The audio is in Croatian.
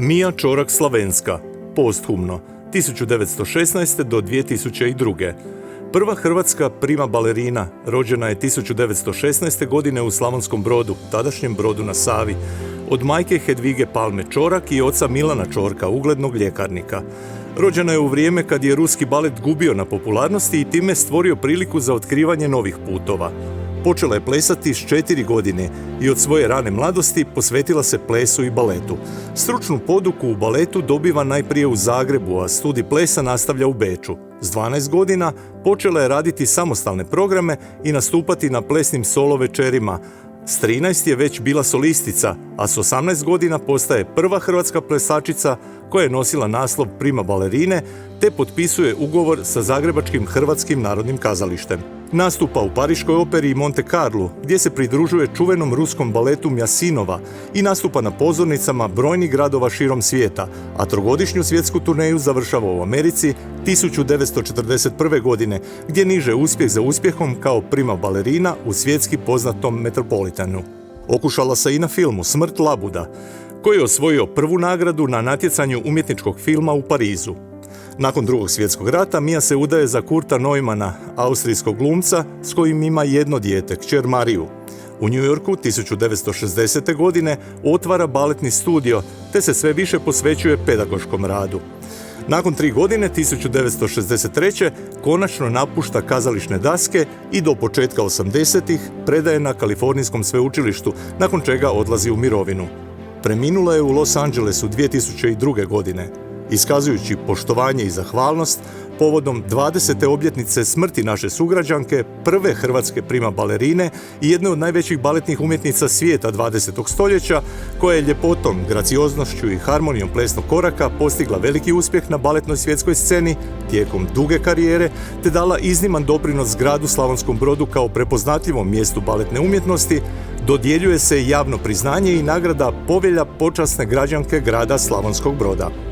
Mija Čorak-Slavenska, posthumno, 1916. do 2002. Prva hrvatska prima balerina, rođena je 1916. godine u Slavonskom Brodu, tadašnjem Brodu na Savi, od majke Hedvige Palme Čorak i oca Milana Čorka, uglednog ljekarnika. Rođena je u vrijeme kad je ruski balet gubio na popularnosti i time stvorio priliku za otkrivanje novih putova. Počela je plesati s 4 godine i od svoje rane mladosti posvetila se plesu i baletu. Stručnu poduku u baletu dobiva najprije u Zagrebu, a studij plesa nastavlja u Beču. S 12 godina počela je raditi samostalne programe i nastupati na plesnim solo večerima. S 13 je već bila solistica, a s 18 godina postaje prva hrvatska plesačica koja je nosila naslov prima balerine te potpisuje ugovor sa Zagrebačkim Hrvatskim narodnim kazalištem. Nastupa u Pariškoj operi i Monte Carlu, gdje se pridružuje čuvenom ruskom baletu Mjasinova i nastupa na pozornicama brojnih gradova širom svijeta, a trogodišnju svjetsku turneju završava u Americi 1941. godine, gdje niže uspjeh za uspjehom kao prima balerina u svjetski poznatom Metropolitanu. Okušala se i na filmu Smrt Labuda, koji je osvojio prvu nagradu na natjecanju umjetničkog filma u Parizu. Nakon Drugog svjetskog rata Mija se udaje za Kurta Neumana, austrijskog glumca s kojim ima jedno dijete, kćer Mariju. U New Yorku 1960. godine otvara baletni studio te se sve više posvećuje pedagoškom radu. Nakon 3 godine, 1963. konačno napušta kazališne daske i do početka 80-ih predaje na Kalifornijskom sveučilištu, nakon čega odlazi u mirovinu. Preminula je u Los Angelesu 2002. godine. Iskazujući poštovanje i zahvalnost povodom 20. obljetnice smrti naše sugrađanke, prve hrvatske prima balerine i jedne od najvećih baletnih umjetnica svijeta 20. stoljeća, koja je ljepotom, gracioznošću i harmonijom plesnog koraka postigla veliki uspjeh na baletnoj svjetskoj sceni tijekom duge karijere, te dala izniman doprinos gradu Slavonskom Brodu kao prepoznatljivom mjestu baletne umjetnosti, dodjeljuje se javno priznanje i nagrada Povelja počasne građanke grada Slavonskog Broda.